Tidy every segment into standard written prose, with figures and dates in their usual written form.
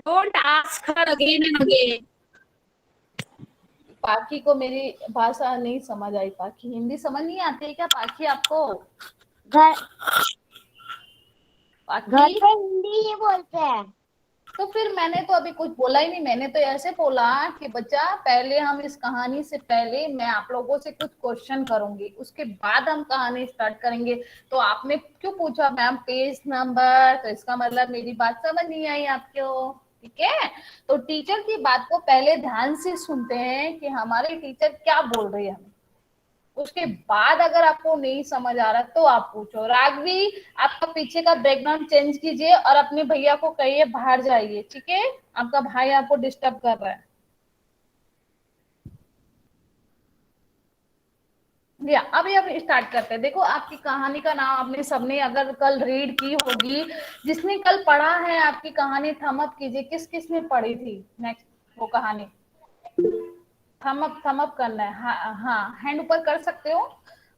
Don't ask her again and again. पाखी को मेरी भाषा नहीं समझ आई। पाखी हिंदी समझ नहीं आती है क्या पाखी आपको? घर पाखी पे हिंदी ही बोलते हैं। तो फिर मैंने तो अभी कुछ बोला ही नहीं। मैंने तो ऐसे बोला कि बच्चा पहले हम इस कहानी से पहले मैं आप लोगों से कुछ क्वेश्चन करूंगी, उसके बाद हम कहानी स्टार्ट करेंगे। तो आपने क्यों पूछा मैम पेज नंबर? तो इसका मतलब मेरी बात समझ नहीं आई आपको। ठीक है, तो टीचर की बात को पहले ध्यान से सुनते हैं कि हमारे टीचर क्या बोल रहे हैं, उसके बाद अगर आपको नहीं समझ आ रहा तो आप पूछो। राघवी, आपका पीछे का बैकग्राउंड चेंज कीजिए और अपने भैया को कहिए बाहर जाइए। ठीक है, आपका भाई आपको डिस्टर्ब कर रहा है। या अभी अभी स्टार्ट करते हैं। देखो आपकी कहानी का नाम आपने सबने अगर कल रीड की होगी, जिसने कल पढ़ा है आपकी कहानी थम अप कीजिए। किस किस ने पढ़ी थी नेक्स्ट वो कहानी? थम अप करना है। हाँ हाँ, हैंड ऊपर कर सकते हो,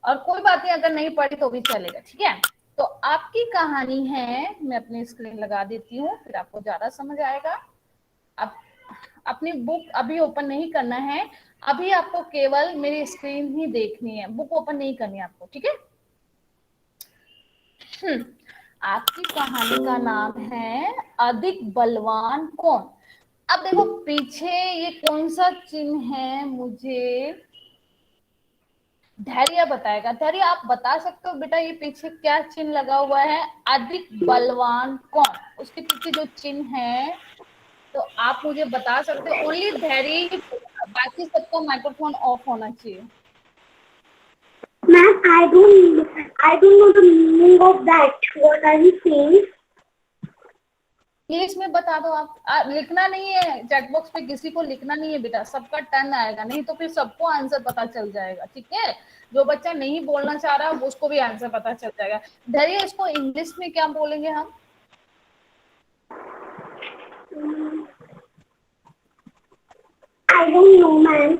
और कोई बात नहीं अगर नहीं पढ़ी तो भी चलेगा। ठीक है, तो आपकी कहानी है, मैं अपनी स्क्रीन लगा देती हूँ फिर आपको ज्यादा समझ आएगा। अब अपनी बुक अभी ओपन नहीं करना है, अभी आपको केवल मेरी स्क्रीन ही देखनी है, बुक ओपन नहीं करनी है आपको। ठीक है, आपकी कहानी का नाम है अधिक बलवान कौन। अब देखो पीछे ये कौन सा चिन्ह है, मुझे धैर्य बताएगा। धैर्य आप बता सकते हो बेटा ये पीछे क्या चिन्ह लगा हुआ है? अधिक बलवान कौन, उसके पीछे जो चिन्ह है तो आप मुझे बता सकते हो। ओनली धैर्य ही, बाकी सबका माइक्रोफोन ऑफ होना चाहिए। Ma'am, I don't know the meaning of that. What are you saying? English में बता दो आप। लिखना नहीं है चैट बॉक्स पे, किसी को लिखना नहीं है बेटा, सबका टर्न आएगा, नहीं तो फिर सबको आंसर पता चल जाएगा। ठीक है, जो बच्चा नहीं बोलना चाह रहा उसको भी आंसर पता चल जाएगा। धैर्य, इसको इंग्लिश में क्या बोलेंगे हम? I don't know, ma'am.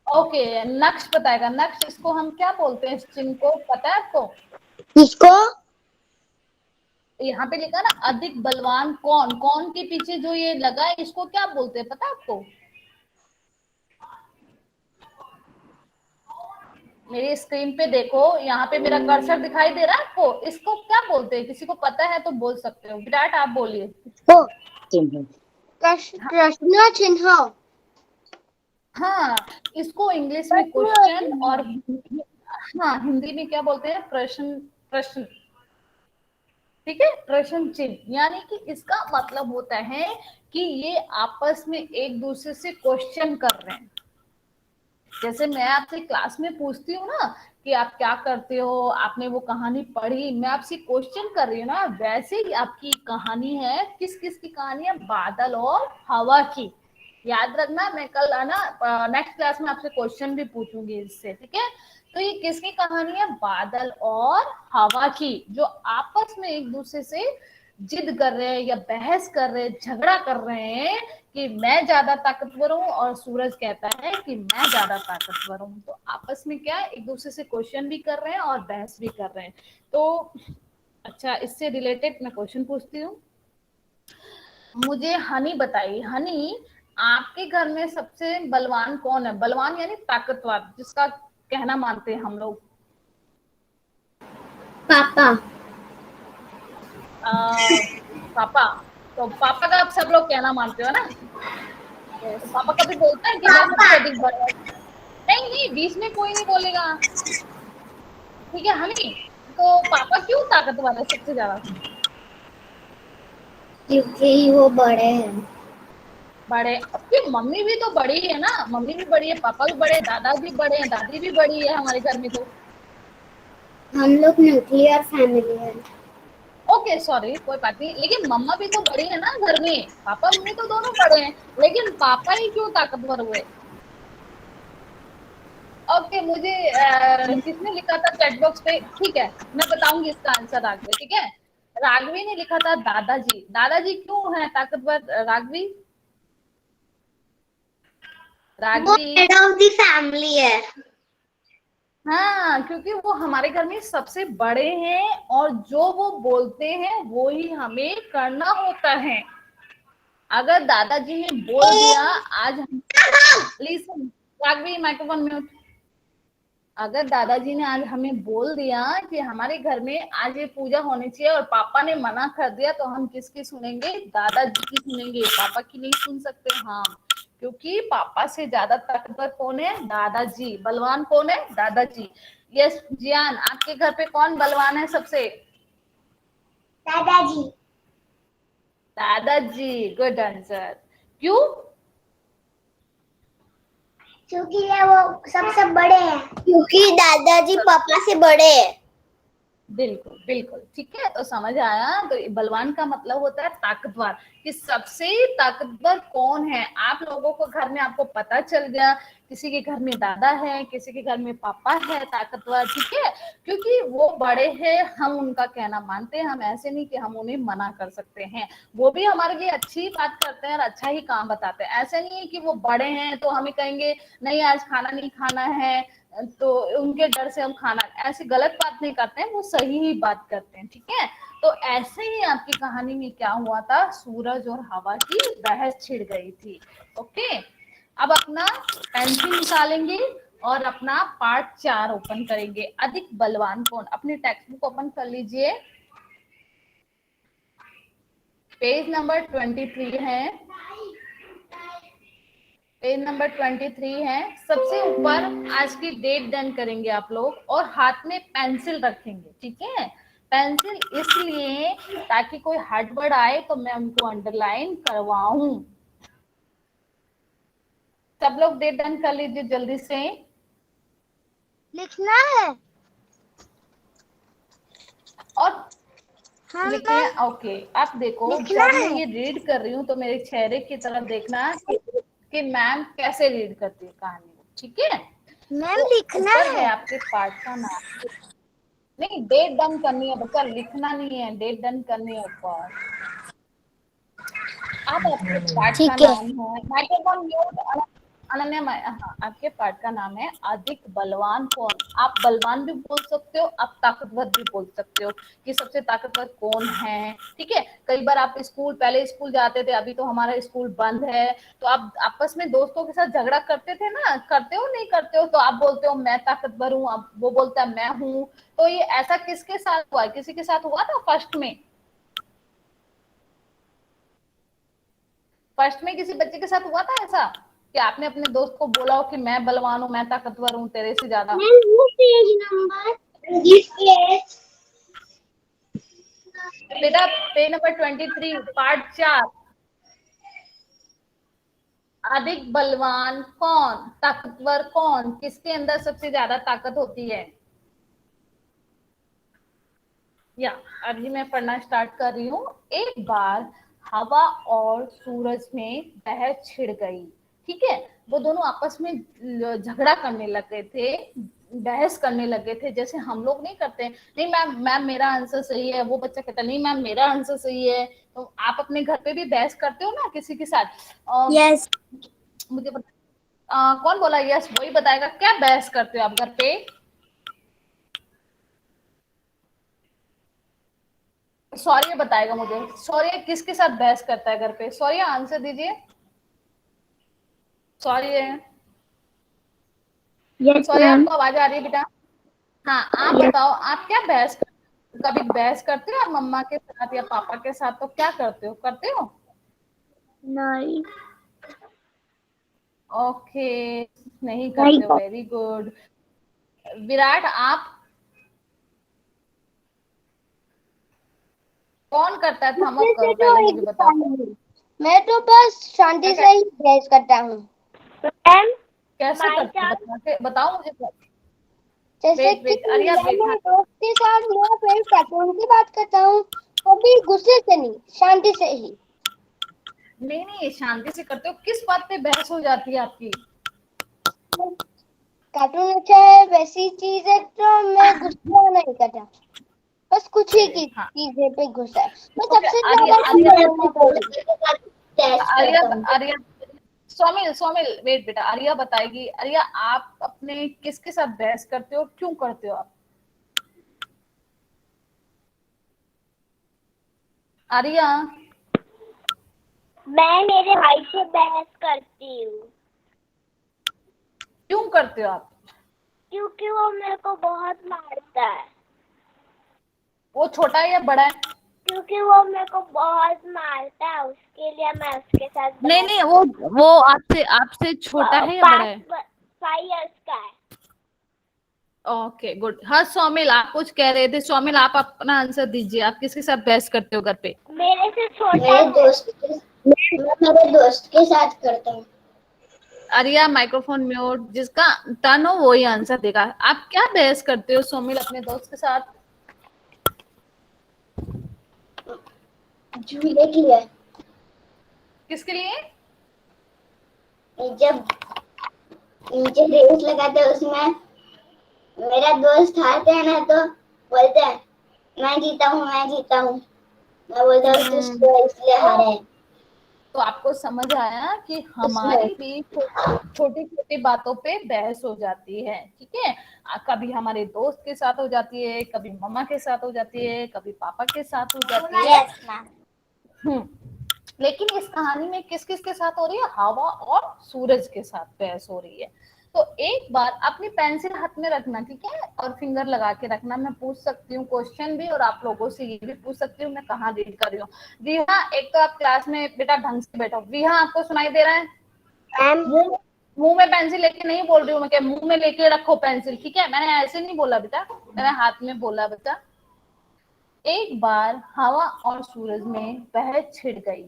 Okay, नक्श बताएगा। नक्श, इसको हम क्या बोलते हैं? इस चिन्ह को पता है आपको? किसको? यहाँ पे लिखा ना अधिक बलवान कौन, कौन के पीछे जो ये लगा है इसको क्या बोलते हैं पता है आपको? मेरी स्क्रीन पे देखो, यहाँ पे मेरा कर्सर दिखाई दे रहा है आपको, इसको क्या बोलते हैं? किसी को पता है तो बोल सकते हो। विराट आप बोलिए। प्रश्न चिन्ह। हाँ, इसको इंग्लिश में क्वेश्चन, और हाँ हिंदी में क्या बोलते हैं? प्रश्न, प्रश्न। ठीक है, प्रश्न चिन्ह, यानी कि इसका मतलब होता है कि ये आपस में एक दूसरे से क्वेश्चन कर रहे हैं। जैसे मैं आपसे क्लास में पूछती हूँ ना कि आप क्या करते हो, आपने वो कहानी पढ़ी, मैं आपसे क्वेश्चन कर रही हूँ ना, वैसे ही आपकी कहानी है। किस किस की कहानी है? बादल और हवा की। याद रखना, मैं कल ना नेक्स्ट क्लास में आपसे क्वेश्चन भी पूछूंगी इससे। ठीक है, तो ये किसकी कहानी है? बादल और हवा की, जो आपस में एक दूसरे से जिद कर रहे हैं या बहस कर रहे हैं, झगड़ा कर रहे हैं कि मैं ज्यादा ताकतवर हूँ, और सूरज कहता है कि मैं ज्यादा ताकतवर हूँ। तो आपस में क्या एक दूसरे से क्वेश्चन भी कर रहे हैं और बहस भी कर रहे हैं। तो अच्छा, इससे रिलेटेड मैं क्वेश्चन पूछती हूँ। मुझे हनी बताइए, हनी आपके घर में सबसे बलवान कौन है? बलवान यानी ताकतवर, जिसका कहना मानते हैं हम लोग। पापा। पापा, तो पापा का आप सब लोग कहना मानते हो ना? तो पापा कभी बोलते हैं कि मैं पापा। सबसे अधिक बड़ा हूँ? नहीं नहीं, बीच में कोई नहीं बोलेगा। ठीक है हनी, तो पापा क्यों ताकतवर है सबसे ज्यादा? क्योंकि वो बड़े हैं। बड़े? फिर मम्मी भी तो बड़ी है ना, मम्मी भी बड़ी है, पापा भी बड़े, दादा भी बड़े हैं, दादी भी बड़ी है हमारे घर में। तो हम लोग न्यूक्लियर फैमिली है। ओके सॉरी, कोई बात नहीं, लेकिन मम्मा भी तो बड़ी है ना घर में, पापा मम्मी तो दोनों बड़े हैं, लेकिन पापा ही क्यों ताकतवर हुए? ओके, मुझे किसने लिखा था चैट बॉक्स पे? ठीक है, मैं बताऊंगी इसका आंसर राघवी। ठीक है, राघवी ने लिखा था दादाजी। दादाजी क्यों है ताकतवर राघवी? वो Raghavi, head of the family है। हाँ, क्योंकि वो हमारे घर में सबसे बड़े हैं और जो वो बोलते हैं वो ही हमें करना होता है। अगर दादाजी ने बोल दिया आज हम, लिसन, राघवी माइक्रोफोन म्यूट। अगर दादाजी ने आज हमें बोल दिया कि हमारे घर में आज ये पूजा होनी चाहिए और पापा ने मना कर दिया, तो हम किसकी सुनेंगे? दादाजी की सुनेंगे, पापा की नहीं सुन सकते। हाँ, क्योंकि पापा से ज्यादा ताकतवर कौन है? दादाजी। बलवान कौन है? दादाजी। यस जियान, आपके घर पे कौन बलवान है सबसे? दादाजी। दादाजी, गुड आंसर। क्यों? क्योंकि ये वो सबसे बड़े हैं। क्योंकि दादाजी पापा से बड़े हैं। बिल्कुल बिल्कुल, ठीक है। तो समझ आया। तो बलवान का मतलब होता है ताकतवर, कि सबसे ताकतवर कौन है। आप लोगों को घर में आपको पता चल गया, किसी के घर में दादा है, किसी के घर में पापा है ताकतवर, ठीक है, क्योंकि वो बड़े हैं, हम उनका कहना मानते हैं। हम ऐसे नहीं कि हम उन्हें मना कर सकते हैं, वो भी हमारे लिए अच्छी बात करते हैं और अच्छा ही काम बताते हैं। ऐसे नहीं है कि वो बड़े हैं तो हमें कहेंगे नहीं आज खाना नहीं खाना है, तो उनके डर से हम खाना, ऐसी गलत बात नहीं करते हैं, वो सही ही बात करते हैं, ठीक है। तो ऐसे ही आपकी कहानी में क्या हुआ था? सूरज और हवा की बहस छिड़ गई थी। ओके, अब अपना पेंसिल निकालेंगे और अपना पार्ट 4 ओपन करेंगे। अधिक बलवान कौन? अपने टेक्स्ट बुक ओपन कर लीजिए, पेज नंबर 23 है, पेज नंबर 23 है। सबसे ऊपर आज की डेट डन करेंगे आप लोग, और हाथ में पेंसिल रखेंगे, ठीक है। पेंसिल इसलिए ताकि कोई हड़बड़ आए तो मैं उनको अंडरलाइन करवाऊं। सब लोग डेट डन कर लीजिए जल्दी से। लिखना है और हाँ लिखना, ओके। आप देखो, लिखना जब मैं है। ये रीड कर रही हूँ तो मेरे चेहरे की तरफ देखना कि मैम कैसे रीड करती है कहानी को, ठीक है। मैम तो लिखना ऊपर है है। आपके पार्ट का नाम, नहीं डेट डन करनी है बच्चा, लिखना नहीं है, डेट डन करनी है ऊपर। आप आपके पार्ट का ठीक है। नाम है, माइक्रोफोन म्यूट, अनन्या, हाँ, आपके पार्ट का नाम है अधिक बलवान कौन। आप बलवान भी बोल सकते हो, आप ताकतवर भी बोल सकते हो, कि सबसे ताकतवर कौन है, ठीक है। कई बार आप स्कूल, पहले स्कूल जाते थे, अभी तो हमारा स्कूल बंद है, तो आप आपस में दोस्तों के साथ झगड़ा करते थे ना, करते हो नहीं करते हो? तो आप बोलते हो मैं ताकतवर हूँ, अब वो बोलता है मैं हूँ। तो ये ऐसा किसके साथ हुआ? किसी के साथ हुआ था फर्स्ट में? फर्स्ट में किसी बच्चे के साथ हुआ था ऐसा कि आपने अपने दोस्त को बोला हो कि मैं बलवान हूं, मैं ताकतवर हूं तेरे से ज्यादा? वो पेज नंबर जिस पेज बेटा पेज नंबर 23 पार्ट 4, अधिक बलवान कौन, ताकतवर कौन, किसके अंदर सबसे ज्यादा ताकत होती है? या अभी मैं पढ़ना स्टार्ट कर रही हूँ। एक बार हवा और सूरज में बहस छिड़ गई, ठीक है। वो दोनों आपस में झगड़ा करने लगे थे, बहस करने लगे थे, जैसे हम लोग नहीं करते, नहीं मैम, मैम मेरा आंसर सही है, वो बच्चा कहता नहीं मैम मेरा आंसर सही है। तो आप अपने घर पे भी बहस करते हो ना किसी के साथ? यस। मुझे बता, कौन बोला यस? वही बताएगा, क्या बहस करते हो आप घर पे? सॉरी बताएगा मुझे, सॉरी किसके साथ बहस करता है घर पे? सॉरी आंसर दीजिए। सॉरी है, यस सॉरी मैम। आपको आवाज आ रही है बेटा? हाँ, आप बताओ, आप क्या बहस कभी बहस करते हो आप मम्मा के साथ या पापा के साथ? तो क्या करते हो, करते हो? नहीं ओके, नहीं नहीं करते हो, वेरी गुड। विराट, आप कौन करता है? थम अप मुझसे करो तो पहले, एक मुझे भी बताओ। काम नहीं। मैं तो बस शांति से ही बहस करता हूँ मैम। कैसे बाई करते हो? चांस बताओ मुझे। जैसे वेट कि वेट, अरिया मैं वेट, मेरे हाँ। दोस्त के साथ मेरा फेवरेट कार्टून की बात करता हूँ, कभी गुस्से से नहीं, शांति से ही। नहीं नहीं, शांति से करते हो। किस बात पे बहस हो जाती है आपकी? कार्टून अच्छा है, वैसी चीज है तो मैं गुस्सा नहीं करता, बस कुछ ही की हाँ, चीजें पे गुस्सा है। मैं ओके। सबसे आर्या ज्यादा आर्या टेस्ट आर्या करता हूँ। आर्या सोमिल सोमिल, वेट बेटा, आर्या बताएगी। आर्या, आप अपने किसके साथ बहस करते हो, क्यों करते हो आप? आर्या, मैं मेरे भाई से बहस करती हूँ। क्यों करते हो आप? क्योंकि वो मेरे को बहुत मारता है। वो छोटा है या बड़ा है? क्योंकि वो मेरे को बहुत मारता है, उसके लिए मैं उसके साथ नहीं बहस। नहीं, वो आपसे आपसे छोटा है या बड़ा है? 5 इयर्स का है। Okay good. हाँ सौमिल, आप कुछ कह रहे थे। सौमिल, आप अपना आंसर दीजिए। आप किसके साथ बहस करते हो घर पे? मेरे से छोटा है। मैं मेरे दोस्त के साथ करता हूँ। अरिया माइक्रोफोन म्यूट। जिसका टर्न हो वही आंसर देगा। आप क्या बहस करते हो सौमिल अपने दोस्त के साथ? झूले के लिए। किसके लिए? जब नीचे रेस लगाते हैं उसमें मेरा दोस्त हारते हैं ना, तो बोलते हैं मैं जीता हूँ, मैं जीता हूँ। मैं बोलता हूँ तू इसलिए हारा है। तो आपको समझ आया कि हमारी भी छोटी छोटी बातों पे बहस हो जाती है, ठीक है। कभी हमारे दोस्त के साथ हो जाती है, कभी मम्मा के साथ हो जाती है, कभी पापा के साथ हो जाती है। Yes ma'am. लेकिन इस कहानी में किस किस के साथ हो रही है? हवा और सूरज के साथ बहस हो रही है। तो एक बार अपनी पेंसिल हाथ में रखना, ठीक है, और फिंगर लगा के रखना। मैं पूछ सकती हूँ क्वेश्चन भी, और आप लोगों से ये भी पूछ सकती हूँ मैं कहाँ रीड कर रही हूँ। विहा, एक तो आप क्लास में बेटा ढंग से बैठो। विहा, आपको सुनाई दे रहा है? मुंह मुंह में पेंसिल लेके नहीं बोल रही हूँ मैं, क्या मुंह में लेके रखो पेंसिल, ठीक है। मैंने ऐसे नहीं बोला बेटा, मैंने हाथ में बोला बेटा। एक बार हवा और सूरज में बहस छिड़ गई।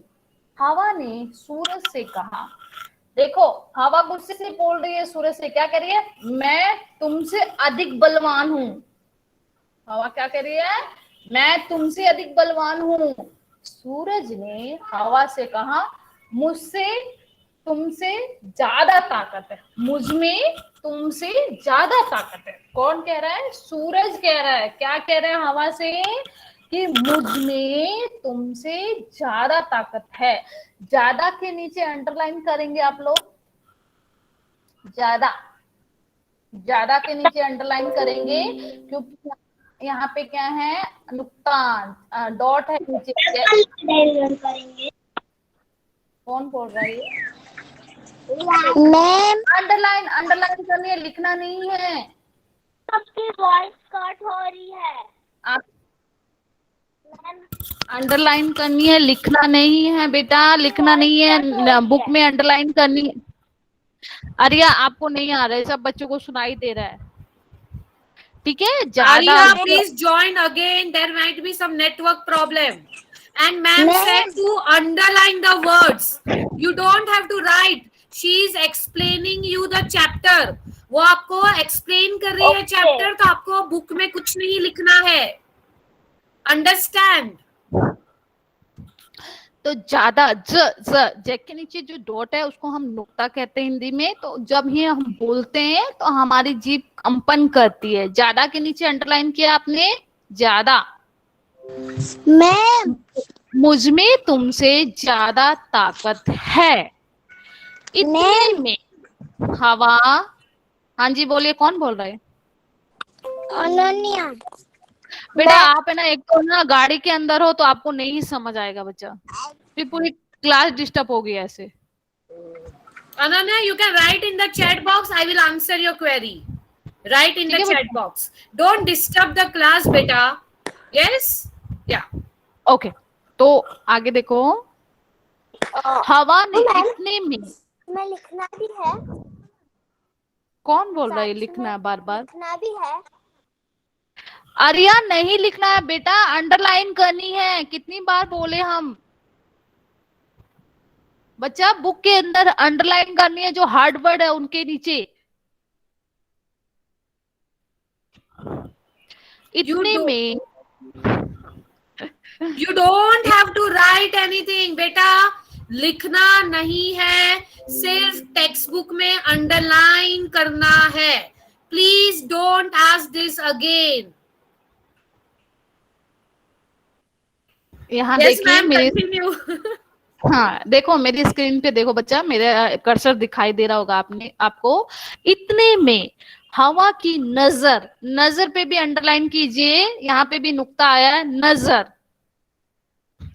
हवा ने सूरज से कहा, देखो हवा गुस्से से बोल रही है सूरज से, क्या कह रही है? मैं तुमसे अधिक बलवान हूं। हवा क्या कह रही है? मैं तुमसे अधिक बलवान हूं। सूरज ने हवा से कहा, मुझसे तुमसे ज्यादा ताकत है, मुझ में तुमसे ज्यादा ताकत है। कौन कह रहा है? सूरज कह रहा है। क्या कह रहे हैं हवा से? कि मुझ में तुमसे ज्यादा ताकत है। ज्यादा के नीचे अंडरलाइन करेंगे आप लोग। ज्यादा, ज्यादा के नीचे अंडरलाइन करेंगे, क्योंकि यहाँ पे क्या है? नुक्ता, डॉट है नीचे। करेंगे। कौन बोल रहा है ये? मैम, अंडरलाइन, अंडरलाइन करनी है, लिखना नहीं है। आपकी वॉइस कट हो रही है। आप अंडरलाइन करनी है, लिखना नहीं है बेटा, लिखना नहीं है। बुक में अंडरलाइन करनी है। अरिया, आपको नहीं आ रहा है, सब बच्चों को सुनाई दे रहा है, ठीक है। ज्यादा Arya, please join again. There might be some network problem. And ma'am said to underline the words. You don't have to write. She is explaining you the chapter. वो आपको explain कर रही है chapter, तो आपको book में कुछ नहीं लिखना है. Understand? तो ज्यादा, ज के नीचे जो डॉट है उसको हम नुक्ता कहते हैं हिंदी में। तो जब ही हम बोलते हैं तो हमारी जीभ कंपन करती है। ज्यादा के नीचे अंडरलाइन किया आपने, ज्यादा। मैम, मुझ में तुमसे ज्यादा ताकत है। इतने में हवा, हाँ जी बोलिए, कौन बोल रहा है? अनन्या। बेटा आप है ना, एक तो ना गाड़ी के अंदर हो तो आपको नहीं समझ आएगा बच्चा, फिर पूरी क्लास डिस्टर्ब होगी ऐसे। Ananya, you can write in the chat box. I will answer your query. Write in the chat box. Don't disturb the class, beta. Yes? Yeah. Okay, तो आगे देखो। हवा ने इतने में, मैं लिखना भी है। कौन बोल रहा है लिखना बार बार? लिखना भी है। आर्या, नहीं लिखना है बेटा, अंडरलाइन करनी है। कितनी बार बोले हम बच्चा, बुक के अंदर अंडरलाइन करनी है जो हार्ड वर्ड है उनके नीचे। इतने में You don't have to write anything, बेटा लिखना नहीं है, सिर्फ टेक्स्ट बुक में अंडरलाइन करना है. Please don't ask this again. यहाँ Yes, देखिए ma'am, मेरे, continue. हाँ देखो मेरी स्क्रीन पे देखो बच्चा, मेरे कर्सर दिखाई दे रहा होगा आपको। इतने में हवा की नजर, नजर पे भी अंडरलाइन कीजिए, यहाँ पे भी नुक्ता आया है, नजर।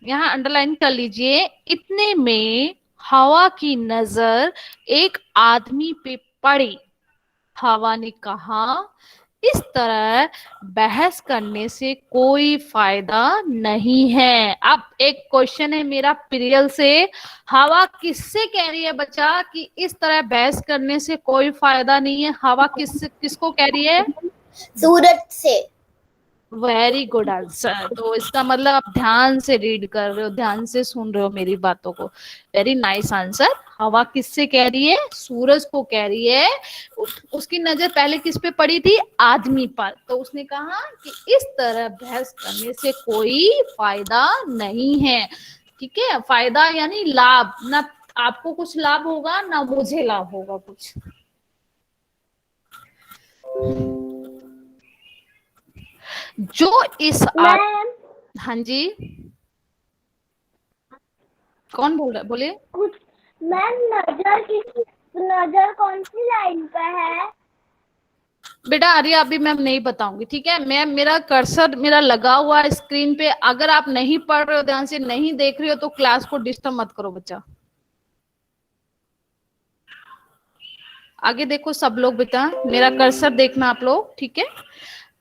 यहाँ अंडरलाइन कर लीजिए। इतने में हवा की नजर एक आदमी पे पड़ी। हवा ने कहा, इस तरह बहस करने से कोई फायदा नहीं है। अब एक क्वेश्चन है मेरा प्रियल से, हवा किससे कह रही है बच्चा कि इस तरह बहस करने से कोई फायदा नहीं है? हवा किसको कह रही है? सूरज से। Very good answer. तो इसका मतलब आप ध्यान से रीड कर रहे हो, ध्यान से सुन रहे हो मेरी बातों को। Very nice answer. हवा किससे कह रही है? सूरज को कह रही है। उसकी नजर पहले किस पे पड़ी थी? आदमी पर। तो उसने कहा कि इस तरह बहस करने से कोई फायदा नहीं है। ठीक है, फायदा यानी लाभ, ना आपको कुछ लाभ होगा ना मुझे लाभ होगा कुछ। जो इस हाँ जी, कौन बोल रहा है? बोलिए। कुछ मैम, नजर कौन सी लाइन पे है? बेटा अरे अभी मैं नहीं बताऊंगी, ठीक है? मैं, मेरा कर्सर मेरा लगा हुआ है स्क्रीन पे। अगर आप नहीं पढ़ रहे हो, ध्यान से नहीं देख रहे हो, तो क्लास को डिस्टर्ब मत करो बच्चा। आगे देखो सब लोग बेटा, मेरा कर्सर देखना आप लोग, ठीक है?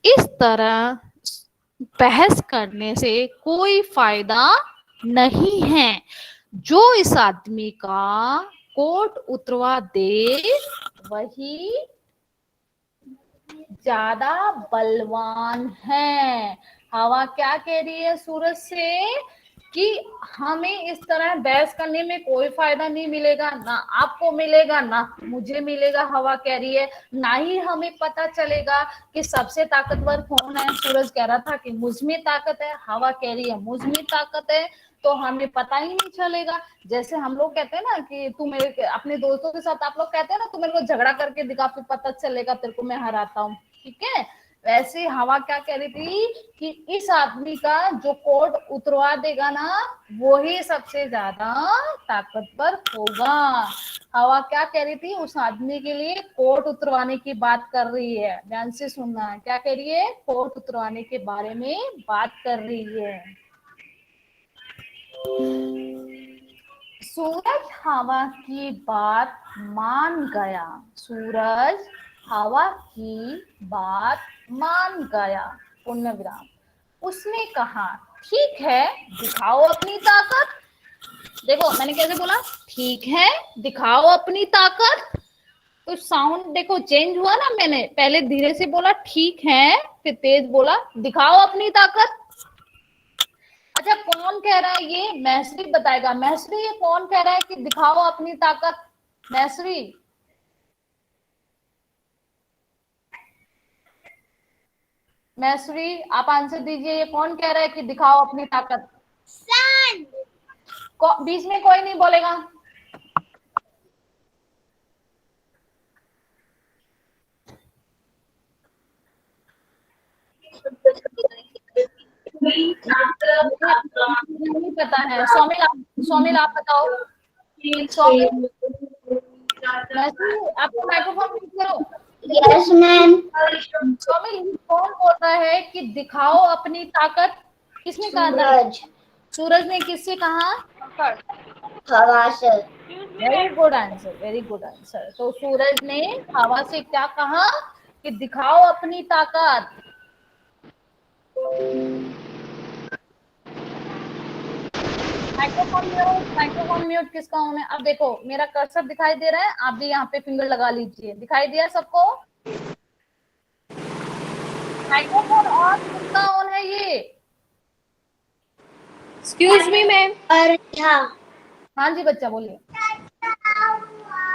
इस तरह बहस करने से कोई फायदा नहीं है। जो इस आदमी का कोट उतरवा दे वही ज्यादा बलवान है। हवा क्या कह रही है सूरज से कि हमें इस तरह बहस करने में कोई फायदा नहीं मिलेगा, ना आपको मिलेगा ना मुझे मिलेगा। हवा कह रही है ना ही हमें पता चलेगा कि सबसे ताकतवर कौन है। सूरज कह रहा था कि मुझ में ताकत है, हवा कह रही है मुझ में ताकत है, तो हमें पता ही नहीं चलेगा। जैसे हम लोग कहते हैं ना कि तू मेरे, अपने दोस्तों के साथ आप लोग कहते हैं ना, तू मेरे को झगड़ा करके दिखा, फिर पता चलेगा तेरे को मैं हराता हूँ, ठीक है? वैसे हवा क्या कह रही थी कि इस आदमी का जो कोट उतरवा देगा ना, वो ही सबसे ज्यादा ताकतवर होगा। हवा क्या कह रही थी? उस आदमी के लिए कोट उतरवाने की बात कर रही है। ध्यान से सुनना, क्या कह रही है? कोट उतरवाने के बारे में बात कर रही है। सूरज हवा की बात मान गया। सूरज हवा की बात मान गया। पूर्ण विराम। उसने कहा, ठीक है, दिखाओ अपनी ताकत। देखो मैंने कैसे बोला, ठीक है दिखाओ अपनी ताकत। तो साउंड देखो चेंज हुआ ना, मैंने पहले धीरे से बोला ठीक है, फिर तेज बोला दिखाओ अपनी ताकत। अच्छा कौन कह रहा है ये? मैसरी बताएगा। मैसरी, ये कौन कह रहा है कि दिखाओ अपनी ताकत? मैसरी, मैसरी आप आंसर दीजिए, ये कौन कह रहा है कि दिखाओ अपनी ताकत? सन। बीच में कोई नहीं बोलेगा। नहीं पता है। सोमिल आप बताओ। सोमिल, मैसरी आपको माइक्रोफोन म्यूट करो। Yes ma'am. सोमिल, कौन बोल रहा है कि दिखाओ अपनी ताकत? किसने कहा था? सूरज। सूरज ने किससे कहा? हवा से। Very good answer, very good answer. तो सूरज ने हवा से क्या कहा? कि दिखाओ अपनी ताकत। माइक्रोफोन म्यूट किसका ऑन है? अब देखो मेरा कर्सर दिखाई दे रहा है, आप भी यहाँ पे फिंगर लगा लीजिए। दिखाई दिया सबको? माइक्रोफोन ऑन किसका ऑन है ये? Excuse me ma'am. और हाँ जी बच्चा बोलिए।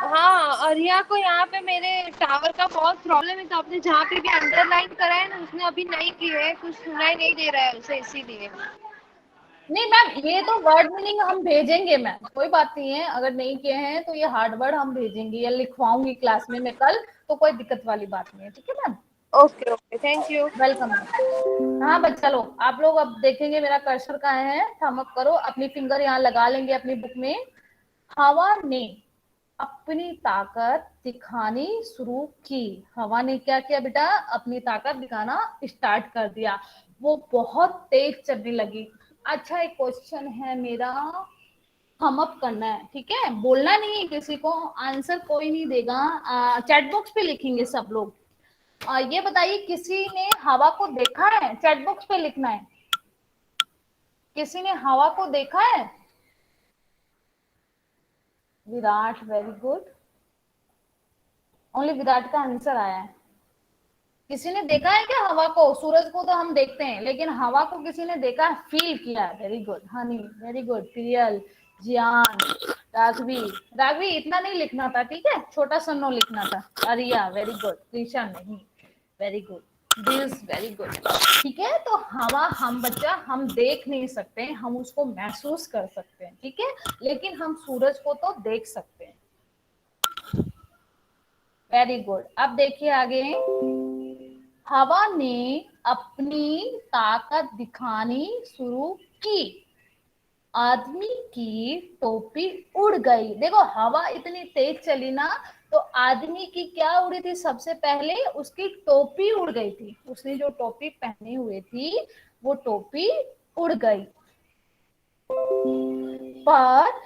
हाँ, और यहाँ को यहाँ पे मेरे टावर का बहुत प्रॉब्लम है, तो आपने जहाँ पे भी अंडरलाइन करा है ना, उसने अभी नहीं की है, कुछ सुनाई नहीं दे रहा है उसे, इसीलिए। नहीं मैम, ये तो वर्ड मीनिंग हम भेजेंगे मैम, कोई बात नहीं है। अगर नहीं किए हैं तो ये हार्ड वर्ड हम भेजेंगे या लिखवाऊंगी क्लास में मैं कल, तो कोई दिक्कत वाली बात नहीं है, ठीक है ma'am? Okay okay, thank you. Welcome. हाँ बच्चा लोग, आप लोग अब देखेंगे मेरा कर्सर कहाँ है। थंब अप करो, अपनी फिंगर यहाँ लगा लेंगे अपनी बुक में। हवा ने अपनी ताकत दिखानी शुरू की। हवा ने क्या किया बेटा? अपनी ताकत दिखाना स्टार्ट कर दिया। वो बहुत तेज चलने लगी। अच्छा, एक क्वेश्चन है मेरा, हम अप करना है, ठीक है, बोलना नहीं है किसी को, आंसर कोई नहीं देगा, चैट बॉक्स पे लिखेंगे सब लोग। ये बताइए, किसी ने हवा को देखा है? चैट बॉक्स पे लिखना है, किसी ने हवा को देखा है? Virat, very good, only Virat का आंसर आया है। किसी ने देखा है क्या हवा को? सूरज को तो हम देखते हैं, लेकिन हवा को किसी ने देखा है, फील किया है? Very good Honey, very good Priyal, Jiyan, Raghavi. Raghavi इतना नहीं लिखना था, ठीक है, छोटा सा नो लिखना था। अरिया, वेरी गुड, कृषा नहीं, very good, this very good, ठीक है। तो हवा हम बच्चा हम देख नहीं सकते, हम उसको महसूस कर सकते हैं, ठीक है, लेकिन हम सूरज को तो देख सकते हैं। Very good. अब देखिए आगे, हवा ने अपनी ताकत दिखानी शुरू की, आदमी की टोपी उड़ गई। देखो हवा इतनी तेज चली ना, तो आदमी की क्या उड़ी थी? सबसे पहले उसकी टोपी उड़ गई थी, उसने जो टोपी पहनी हुई थी वो टोपी उड़ गई। पर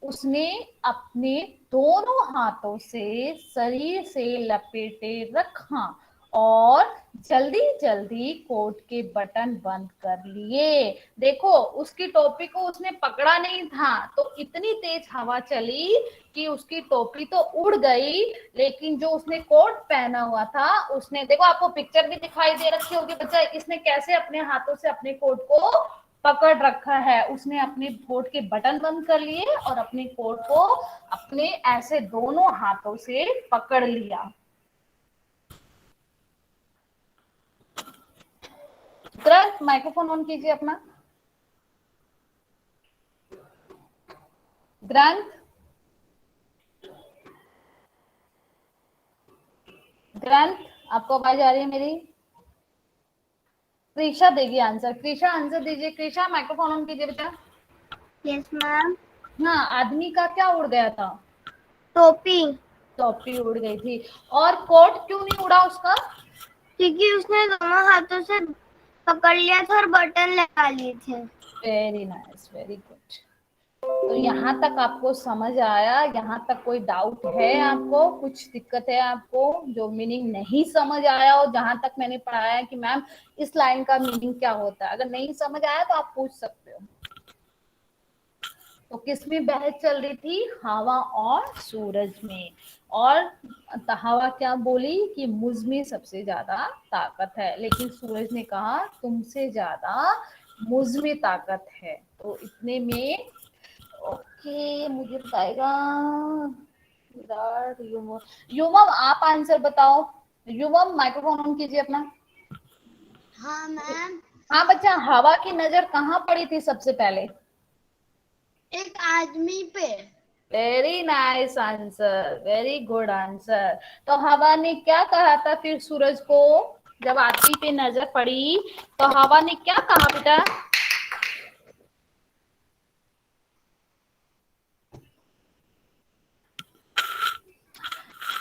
उसने अपने दोनों हाथों से शरीर से लपेटे रखा और जल्दी जल्दी कोट के बटन बंद कर लिए। देखो उसकी टोपी को उसने पकड़ा नहीं था, तो इतनी तेज हवा चली कि उसकी टोपी तो उड़ गई, लेकिन जो उसने कोट पहना हुआ था उसने, देखो आपको पिक्चर भी दिखाई दे रखी होगी बच्चा, इसने कैसे अपने हाथों से अपने कोट को पकड़ रखा है। उसने अपने कोट के बटन बंद कर लिए और अपने कोट को अपने ऐसे दोनों हाथों से पकड़ लिया। ग्रंथ, माइक्रोफोन ऑन कीजिए अपना। ग्रंथ, ग्रंथ, आपको आवाज आ रही है मेरी? कृषा देगी आंसर, कृषा आंसर दीजिए। कृषा माइक्रोफोन ऑन कीजिए बेटा। Yes ma'am. हाँ, आदमी का क्या उड़ गया था? टोपी। टोपी उड़ गई थी। और कोट क्यों नहीं उड़ा उसका? क्योंकि उसने दोनों हाथों से पकड़ लिया था और बटन लगा लिए थे। Very nice, very good. तो यहाँ तक आपको समझ आया? यहाँ तक कोई डाउट है आपको? कुछ दिक्कत है आपको जो मीनिंग नहीं समझ आया हो? जहां तक मैंने पढ़ाया है कि मैम इस लाइन का मीनिंग क्या होता है, अगर नहीं समझ आया तो आप पूछ सकते हो। तो किसमें बहस चल रही थी? हवा और सूरज में। और हवा क्या बोली कि मुझ में सबसे ज्यादा ताकत है, लेकिन सूरज ने कहा तुमसे ज्यादा मुझ में ताकत है। तो इतने में ओके, मुझे बताएगा विराट, युवम। युवम आप आंसर बताओ। युवम माइक्रोफोन ऑन कीजिए अपना। हाँ मैम। हाँ बच्चा, हवा की नजर कहाँ पड़ी थी सबसे पहले? एक आदमी पे। Very nice answer, very good answer. तो हवा ने क्या कहा था फिर सूरज को जब आदमी पे नजर पड़ी? तो हवा ने क्या कहा बेटा?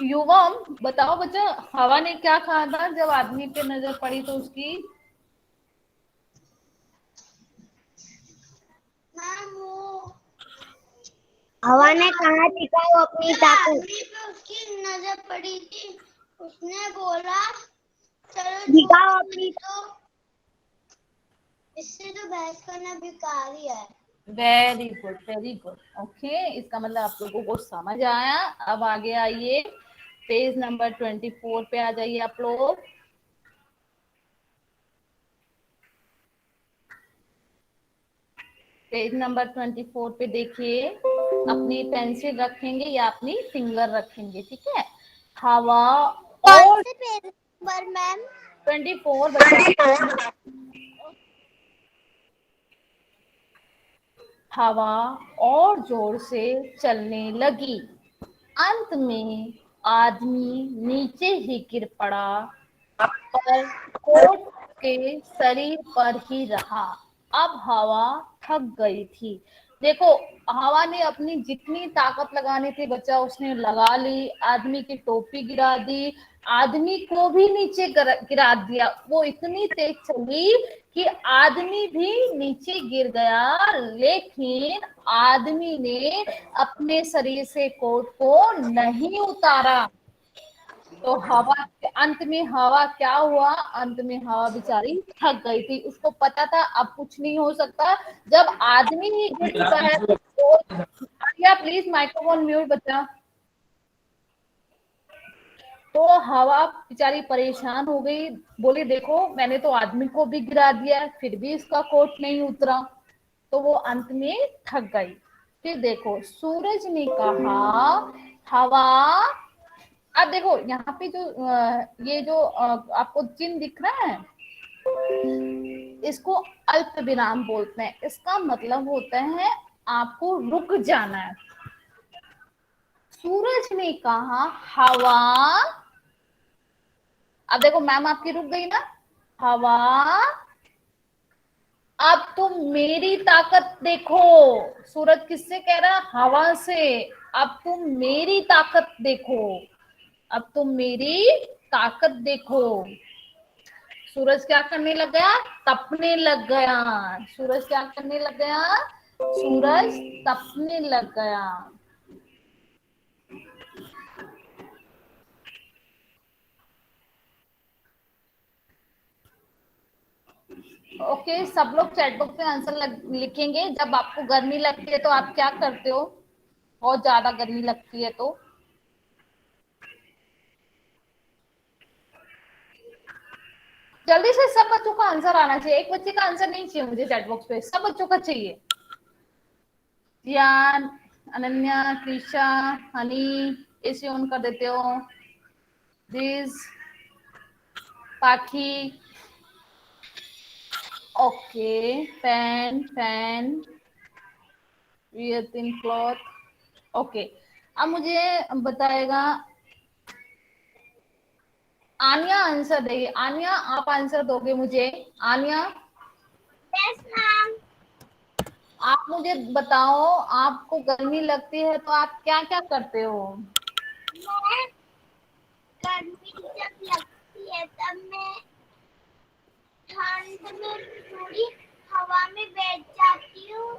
युवम बताओ बच्चा, हवा ने क्या कहा था जब आदमी पे नजर पड़ी तो उसकी? मैम वो हवा ने कहा दिखाओ अपनी ताकत। आदमी पे उसकी नजर पड़ी थी, उसने बोला चलो दिखाओ अपनी। तो इससे तो बहस करना बेकार ही है। Very good, very good, okay. इसका मतलब आप लोगों को समझ आया। अब आगे आइए, पेज नंबर 24 पे आ जाइए आप लोग। पेज नंबर 24 पे देखिए, अपनी पेंसिल रखेंगे या अपनी फिंगर रखेंगे, ठीक है। हवा और पेज नंबर मैम? 24 बच्चा। हवा और जोर से चलने लगी, अंत में आदमी नीचे ही गिर पड़ा, पर कोट के शरीर पर ही रहा। अब हवा थक गई थी, देखो हवा ने अपनी जितनी ताकत लगानी थी बच्चा उसने लगा ली, आदमी की टोपी गिरा दी, आदमी को भी नीचे गिरा दिया। वो इतनी तेज चली कि आदमी भी नीचे गिर गया, लेकिन आदमी ने अपने शरीर से कोट को नहीं उतारा। तो हवा अंत में हवा क्या हुआ, अंत में हवा बेचारी थक गई थी, उसको पता था अब कुछ नहीं हो सकता। जब आदमी ही गिर चुका है तो आर्या प्लीज माइक्रोफोन म्यूट बच्चा। तो हवा बेचारी परेशान हो गई, बोली देखो मैंने तो आदमी को भी गिरा दिया फिर भी इसका कोट नहीं उतरा। तो वो अंत में थक गई। फिर देखो सूरज ने कहा हवा, अब देखो यहाँ पे जो ये जो आपको चिन्ह दिख रहा है इसको अल्प विराम बोलते हैं। इसका मतलब होता है आपको रुक जाना है। सूरज ने कहा हवा, अब देखो मैम आपकी रुक गई ना, हवा अब तुम मेरी ताकत देखो। सूरज किससे कह रहा है, हवा से। अब तुम मेरी ताकत देखो, अब तुम मेरी ताकत देखो। सूरज क्या करने लग गया, तपने लग गया। सूरज क्या करने लग गया, सूरज तपने लग गया। ओके सब लोग चैट बॉक्स में आंसर लिखेंगे। जब आपको गर्मी लगती है तो आप क्या करते हो, बहुत ज्यादा गर्मी लगती है तो जल्दी से सब बच्चों का आंसर आना चाहिए। एक बच्चे का आंसर नहीं चाहिए मुझे चैट बॉक्स पे, सब बच्चों का चाहिए। जियान, अनन्या, कृषा, हनी, एसी ऑन कर देते हो, दिस, पाखी, okay, fan fan, wear thin cloth, okay. अब मुझे बताएगा आन्या आंसर देगी। आन्या आप आंसर दोगे मुझे, आन्या? Yes ma'am. आप मुझे बताओ आपको गर्मी लगती है तो आप क्या क्या करते हो? मैं गर्मी जब लगती है तब मैं ठंड में थोड़ी हवा में बैठ जाती हूँ,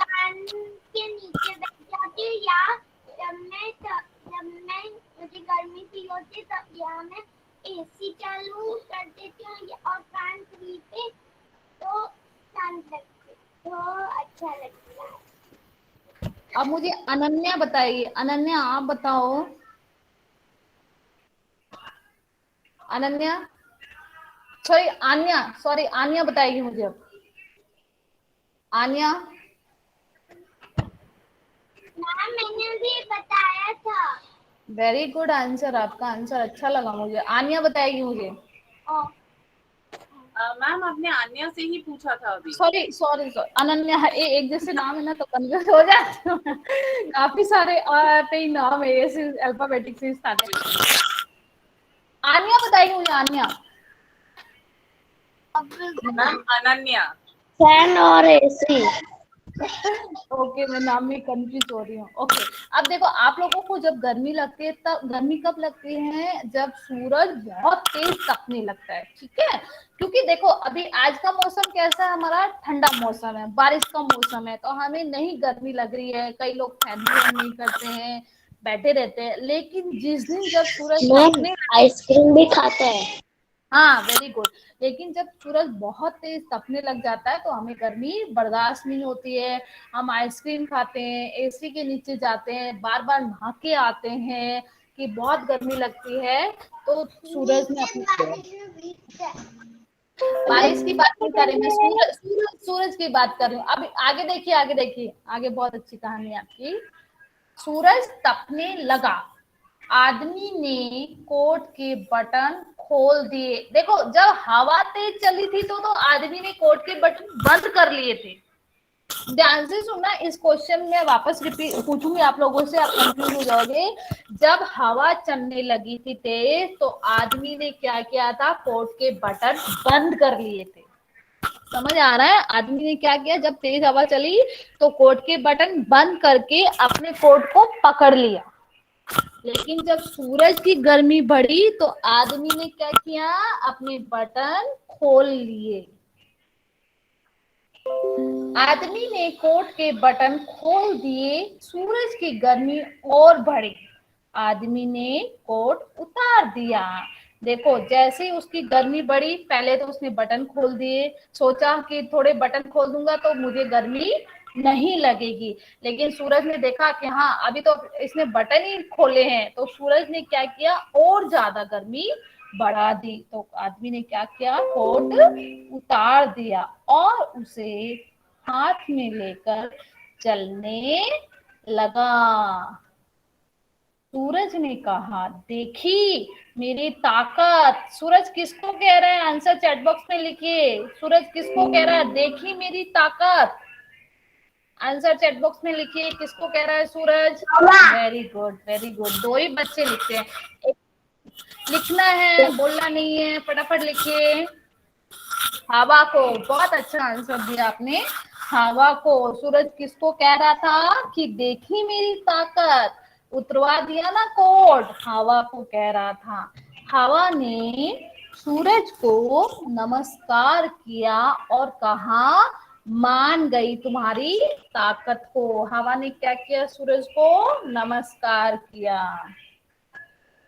फैन के नीचे बैठ जाती हूँ, या जब मैं मुझे गर्मी फील होती है तब यहाँ मैं एसी चालू कर देती हूँ और फैन थ्री पे, तो ठंड लगती है, तो अच्छा लगता है। अब मुझे अनन्या बताइए, अनन्या आप बताओ। अनन्या सॉरी आन्या, सॉरी आन्या बताएगी मुझे अब। आन्या मैम मैंने भी बताया था। वेरी गुड आंसर, आपका आंसर अच्छा लगा मुझे। आन्या बताएगी मुझे। मैम आपने आन्या से ही पूछा था अभी। सॉरी सॉरी सॉरी अनन्या है, एक जैसे नाम है ना तो कंफ्यूज हो जाती हूँ। काफी सारे आते ही नाम है ऐसे अल्फाबेटिक से स्टार्ट है। आन्या बताइए मुझे, आन्या। मैम अनन्या। फैन और एसी। ओके मैं नाम में कंफ्यूज हो रही हूँ। ओके अब देखो आप लोगों को जब गर्मी लगती है तब गर्मी कब लगती है, जब सूरज बहुत तेज तपने लगता है, ठीक है। क्योंकि देखो अभी आज का मौसम कैसा है, हमारा ठंडा मौसम है, बारिश का मौसम है, तो हमें नहीं गर्मी लग रही है, कई लोग फैन भी ऑन नहीं करते हैं, बैठे रहते हैं। लेकिन जिस दिन जब सूरज तपने, आइसक्रीम भी खाता है। हाँ वेरी गुड, लेकिन जब सूरज बहुत तेज तपने लग जाता है तो हमें गर्मी बर्दाश्त नहीं होती है, हम आइसक्रीम खाते हैं, एसी के नीचे जाते हैं, बार बार नहा के आते हैं कि बहुत गर्मी लगती है। तो सूरज ने अपनी बारिश की बात नहीं कर रही मैं, सूरज की बात कर रही हूँ। अब आगे देखिए, आगे देखिए, आगे बहुत अच्छी कहानी है आपकी। सूरज तपने लगा, आदमी ने कोट के बटन खोल दिए। देखो जब हवा तेज चली थी तो आदमी ने कोट के बटन बंद कर लिए थे। ध्यान से सुनना, इस क्वेश्चन में वापस रिपीट पूछूंगी आप लोगों से, आप कंफ्यूज हो जाओगे। जब हवा चलने लगी थी तेज तो आदमी ने क्या किया था, कोट के बटन बंद कर लिए थे। समझ आ रहा है? आदमी ने क्या किया, जब तेज हवा चली तो कोट के बटन बंद करके अपने कोट को पकड़ लिया, लेकिन जब सूरज की गर्मी बढ़ी तो आदमी ने क्या किया, अपने बटन खोल लिए। आदमी ने कोट के बटन खोल दिए, सूरज की गर्मी और बढ़ी, आदमी ने कोट उतार दिया। देखो जैसे ही उसकी गर्मी बढ़ी, पहले तो उसने बटन खोल दिए, सोचा कि थोड़े बटन खोल दूंगा तो मुझे गर्मी नहीं लगेगी, लेकिन सूरज ने देखा कि हाँ अभी तो इसने बटन ही खोले हैं, तो सूरज ने क्या किया, और ज्यादा गर्मी बढ़ा दी। तो आदमी ने क्या किया, कोट उतार दिया और उसे हाथ में लेकर चलने लगा। सूरज ने कहा, देखी मेरी ताकत। सूरज किसको कह रहा है, आंसर चैट बॉक्स में लिखिए। सूरज किसको कह रहा है, देखी मेरी ताकत? आंसर चैट बॉक्स में लिखिए, किसको कह रहा है Suraj? Very good, very good. 2 ही बच्चे लिखते हैं, लिखना है, बोलना नहीं है, फटाफट लिखिए। हवा को, बहुत अच्छा आंसर दिया आपने, हवा को। सूरज किसको कह रहा था कि देखी मेरी ताकत, उतरवा दिया ना कोट, हवा को कह रहा था। हवा ने सूरज को नमस्कार किया और कहा, मान गई तुम्हारी ताकत को। हवा ने क्या किया, सूरज को नमस्कार किया।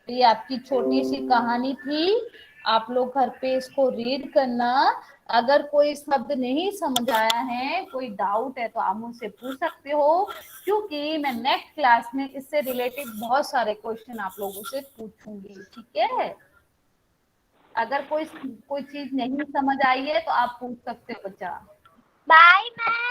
ये आपकी छोटी सी कहानी थी, आप लोग घर पे इसको रीड करना। अगर कोई शब्द नहीं समझ आया है, कोई डाउट है, तो आप मुझसे पूछ सकते हो, क्योंकि मैं नेक्स्ट क्लास में इससे रिलेटेड बहुत सारे क्वेश्चन आप लोगों से पूछूंगी, ठीक है? अगर कोई चीज नहीं समझ आई है तो आप पूछ सकते हो बच्चा। Bye ma'am.